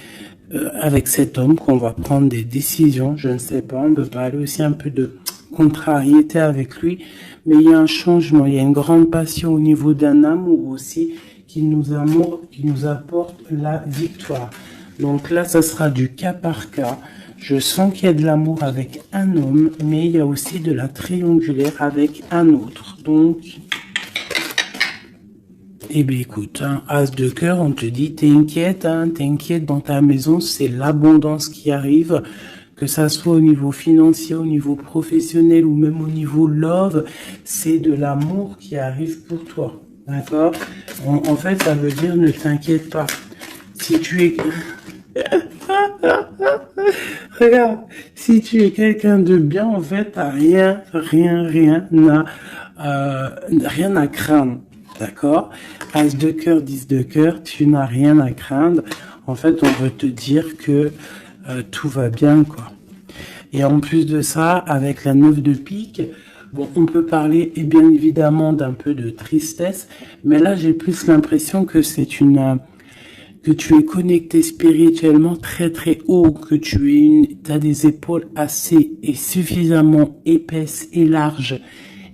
avec cet homme qu'on va prendre des décisions, je ne sais pas, on peut parler aussi un peu de contrariété avec lui, mais il y a un changement, il y a une grande passion au niveau d'un amour aussi qui nous apporte la victoire. Donc là, ça sera du cas par cas. Je sens qu'il y a de l'amour avec un homme, mais il y a aussi de la triangulaire avec un autre. Donc, eh bien écoute, as de cœur, on te dit, t'inquiète, t'inquiète, dans ta maison, c'est l'abondance qui arrive, que ça soit au niveau financier, au niveau professionnel ou même au niveau love, c'est de l'amour qui arrive pour toi, d'accord? En fait, ça veut dire ne t'inquiète pas. Si tu es... Regarde, si tu es quelqu'un de bien, en fait, t'as rien à craindre. D'accord? As de cœur, 10 de cœur, tu n'as rien à craindre. En fait, on veut te dire que tout va bien, quoi. Et en plus de ça, avec la 9 de pique, bon, on peut parler, et bien évidemment, d'un peu de tristesse, mais là, j'ai plus l'impression que que tu es connecté spirituellement très très haut, que t'as des épaules assez et suffisamment épaisses et larges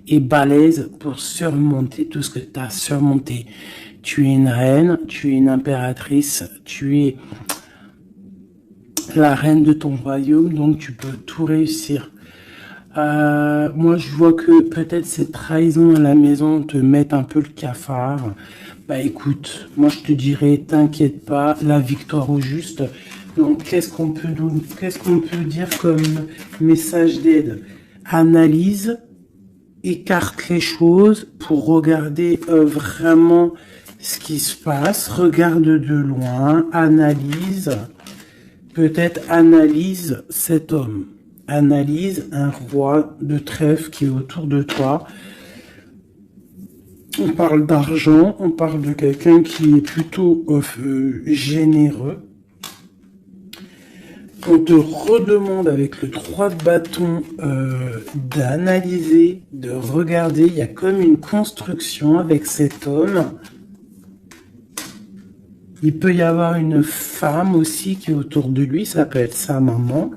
et balèzes pour surmonter tout ce que tu as surmonté. Tu es une reine, tu es une impératrice, tu es la reine de ton royaume, donc tu peux tout réussir. Moi, je vois que peut-être cette trahison à la maison te met un peu le cafard. Bah écoute, moi je te dirais, t'inquiète pas, la victoire au juste. Donc qu'est-ce qu'on peut dire comme message d'aide? Analyse, écarte les choses pour regarder vraiment ce qui se passe. Regarde de loin, analyse, peut-être analyse cet homme. Analyse un roi de trèfle qui est autour de toi. On parle d'argent, on parle de quelqu'un qui est plutôt généreux. On te redemande avec le 3 de bâton d'analyser, de regarder. Il y a comme une construction avec cet homme. Il peut y avoir une femme aussi qui est autour de lui, ça peut être sa maman.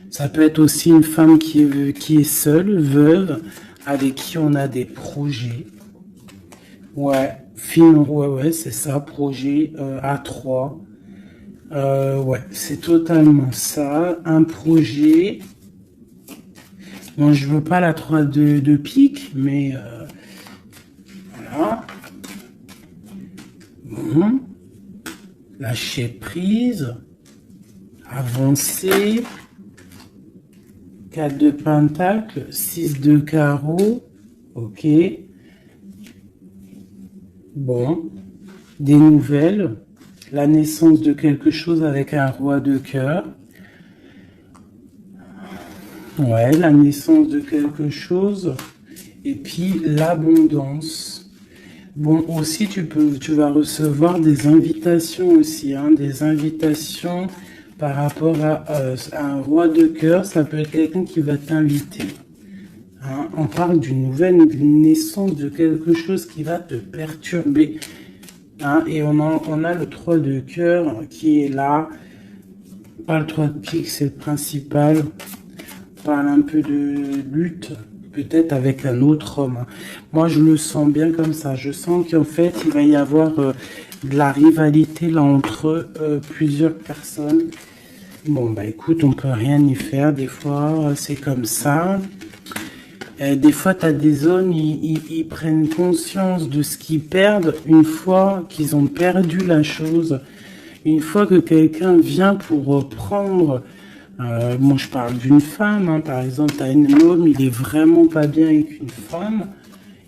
Ça peut être aussi une femme qui est seule, veuve, avec qui on a des projets. Ouais, ouais, c'est ça, projet A3. Ouais, c'est totalement ça, un projet. Bon, je veux pas la 3 de pique, mais voilà. Bon. Lâcher prise. Avancer. 4 de pentacle, 6 de carreau, ok. Bon, des nouvelles, la naissance de quelque chose avec un roi de cœur. Ouais, la naissance de quelque chose. Et puis l'abondance. Bon, aussi tu vas recevoir des invitations aussi, hein, des invitations. Par rapport à un roi de cœur, ça peut être quelqu'un qui va t'inviter. Hein, on parle d'une nouvelle naissance de quelque chose qui va te perturber. Hein, et on a le 3 de cœur qui est là. Pas le 3 de pique, c'est le principal. On parle un peu de lutte, peut-être avec un autre homme. Hein. Moi, je le sens bien comme ça. Je sens qu'en fait, il va y avoir de la rivalité là entre plusieurs personnes. Bon, bah écoute, on peut rien y faire, des fois, c'est comme ça. Des fois, tu as des zones, ils prennent conscience de ce qu'ils perdent une fois qu'ils ont perdu la chose. Une fois que quelqu'un vient pour reprendre, moi je parle d'une femme, hein, par exemple, tu as un homme, il est vraiment pas bien avec une femme,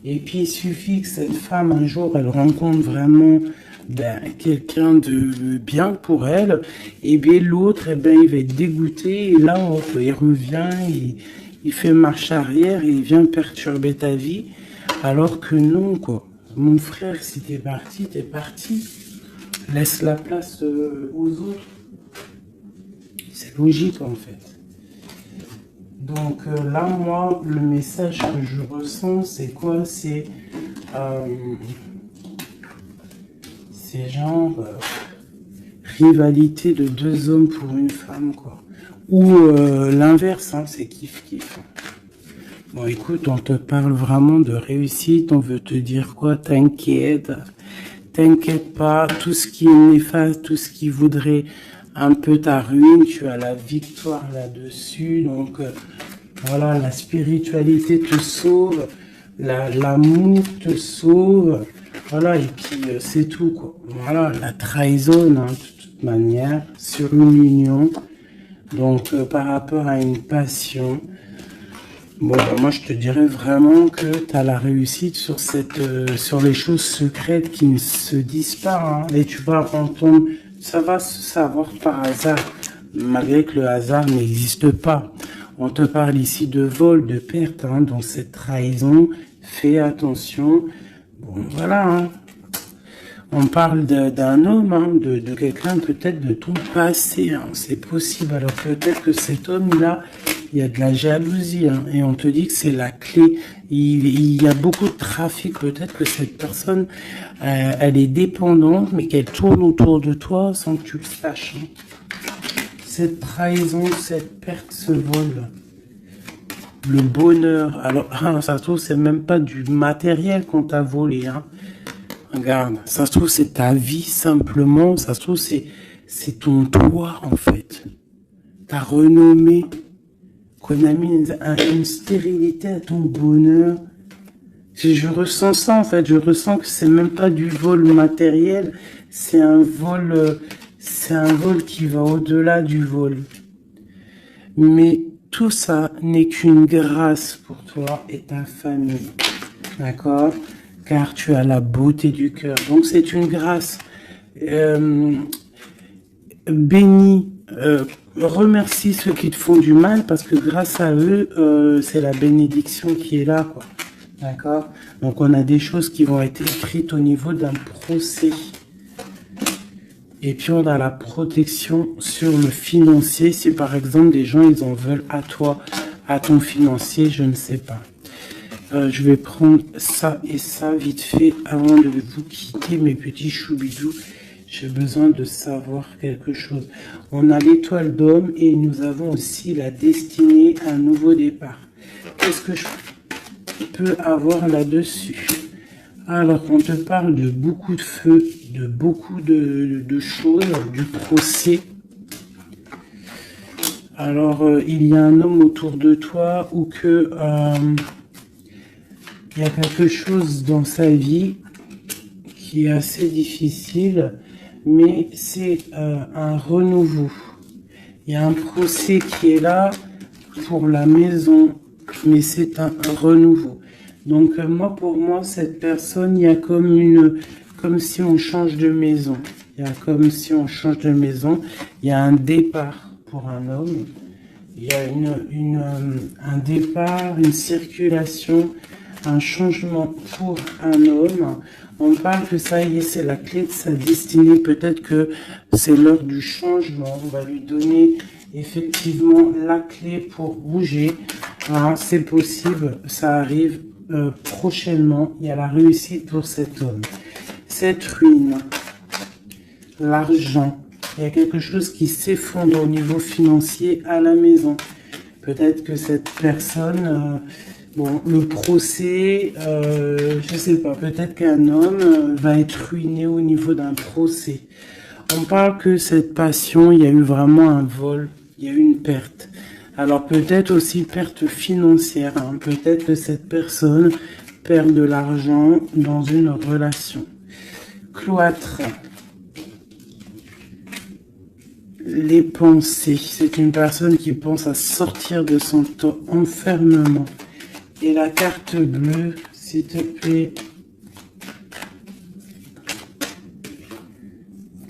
et puis il suffit que cette femme, un jour, elle rencontre vraiment quelqu'un de bien pour elle, et bien l'autre, il va être dégoûté, et là, il revient, il fait marche arrière, et il vient perturber ta vie, alors que non, quoi. Mon frère, si t'es parti, t'es parti. Laisse la place aux autres. C'est logique, en fait. Donc là, moi, le message que je ressens, c'est quoi? C'est genre rivalité de 2 hommes pour une femme, quoi. Ou l'inverse, hein, c'est kiff-kiff. Bon, écoute, on te parle vraiment de réussite, on veut te dire quoi? T'inquiète pas, tout ce qui est néfaste, tout ce qui voudrait un peu ta ruine, tu as la victoire là-dessus, donc voilà, la spiritualité te sauve, l'amour te sauve, voilà, et puis c'est tout, quoi. Voilà, la trahison, hein, de toute manière, sur une union, donc par rapport à une passion. Bon, bah, moi, je te dirais vraiment que tu as la réussite sur sur les choses secrètes qui ne se disent pas, hein. Et tu vas entendre ça va se savoir par hasard, malgré que le hasard n'existe pas. On te parle ici de vol, de perte, hein, donc cette trahison, fais attention. Bon, voilà, hein. On parle d'un homme, hein, de quelqu'un peut-être de ton passé, hein, c'est possible. Alors peut-être que cet homme-là, il y a de la jalousie, hein, et on te dit que c'est la clé. Il y a beaucoup de trafic, peut-être que cette personne, elle est dépendante, mais qu'elle tourne autour de toi sans que tu le saches. Hein. Cette trahison, cette perte, ce vol, le bonheur. Alors, ça se trouve, c'est même pas du matériel qu'on t'a volé, hein. Regarde, ça se trouve, c'est ta vie simplement. Ça se trouve, c'est ton toit, en fait. Ta renommée. Qu'on a mis une stérilité à ton bonheur. Je ressens ça, en fait. Je ressens que c'est même pas du vol matériel. C'est un vol qui va au-delà du vol. Mais tout ça n'est qu'une grâce pour toi et ta famille. D'accord? Car tu as la beauté du cœur. Donc c'est une grâce. Bénis, remercie ceux qui te font du mal parce que grâce à eux, c'est la bénédiction qui est là, quoi. D'accord? Donc on a des choses qui vont être écrites au niveau d'un procès. Et puis on a la protection sur le financier. Si par exemple des gens ils en veulent à toi, à ton financier, je ne sais pas. Je vais prendre ça et ça vite fait avant de vous quitter, mes petits choubidous. J'ai besoin de savoir quelque chose. On a l'étoile d'homme et nous avons aussi la destinée, un nouveau départ. Qu'est-ce que je peux avoir là-dessus? Alors, on te parle de beaucoup de feu, de beaucoup de choses, du procès. Alors, il y a un homme autour de toi ou que... il y a quelque chose dans sa vie qui est assez difficile, mais c'est un renouveau. Il y a un procès qui est là pour la maison, mais c'est un renouveau. Donc moi, pour moi, cette personne, il y a comme si on change de maison. Il y a comme si on change de maison. Il y a un départ pour un homme. Il y a un départ, une circulation, un changement pour un homme. On parle que ça y est, c'est la clé de sa destinée. Peut-être que c'est l'heure du changement. On va lui donner effectivement la clé pour bouger. Hein, c'est possible, ça arrive prochainement. Il y a la réussite pour cet homme. Cette ruine, l'argent. Il y a quelque chose qui s'effondre au niveau financier à la maison. Peut-être que cette personne... bon, le procès, je sais pas, peut-être qu'un homme va être ruiné au niveau d'un procès. On parle que cette passion, il y a eu vraiment un vol, il y a eu une perte. Alors peut-être aussi perte financière, hein. Peut-être que cette personne perd de l'argent dans une relation. Cloître. Les pensées, c'est une personne qui pense à sortir de son enfermement. Et la carte bleue, s'il te plaît.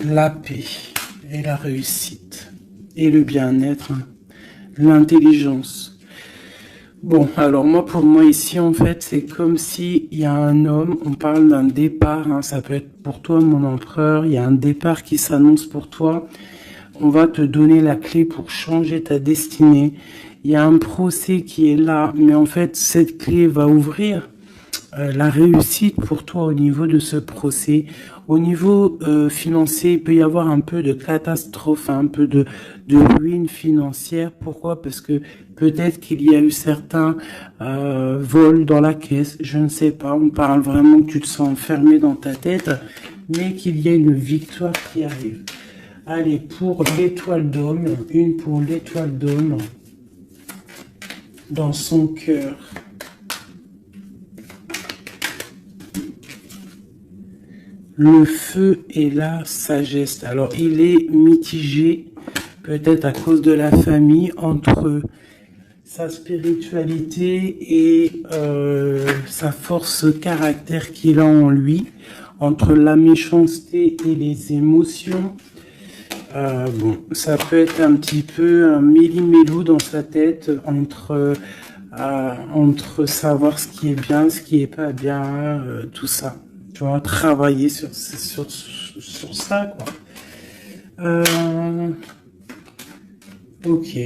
La paix et la réussite. Et le bien-être. L'intelligence. Bon, alors moi, pour moi ici, en fait, c'est comme si il y a un homme, on parle d'un départ, hein, ça peut être pour toi, mon empereur, il y a un départ qui s'annonce pour toi. On va te donner la clé pour changer ta destinée. Il y a un procès qui est là, mais en fait, cette clé va ouvrir la réussite pour toi au niveau de ce procès. Au niveau financier, il peut y avoir un peu de catastrophe, un peu de ruine financière. Pourquoi? Parce que peut-être qu'il y a eu certains vols dans la caisse, je ne sais pas. On parle vraiment que tu te sens enfermé dans ta tête, mais qu'il y a une victoire qui arrive. Allez, pour l'étoile d'homme, une pour l'étoile d'homme. Dans son cœur. Le feu et la sagesse. Alors, il est mitigé, peut-être à cause de la famille, entre sa spiritualité et sa force caractère qu'il a en lui, entre la méchanceté et les émotions. Bon, ça peut être un petit peu un méli-mélou dans sa tête entre savoir ce qui est bien, ce qui est pas bien, tout ça. Tu vois, travailler sur ça, quoi. Ok.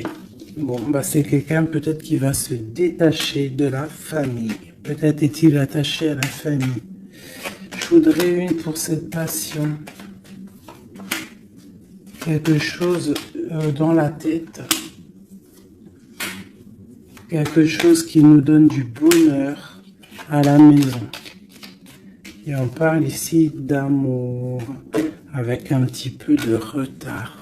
Bon, bah c'est quelqu'un peut-être qui va se détacher de la famille. Peut-être est-il attaché à la famille. Je voudrais une pour cette passion. Quelque chose dans la tête. Quelque chose qui nous donne du bonheur à la maison. Et on parle ici d'amour avec un petit peu de retard.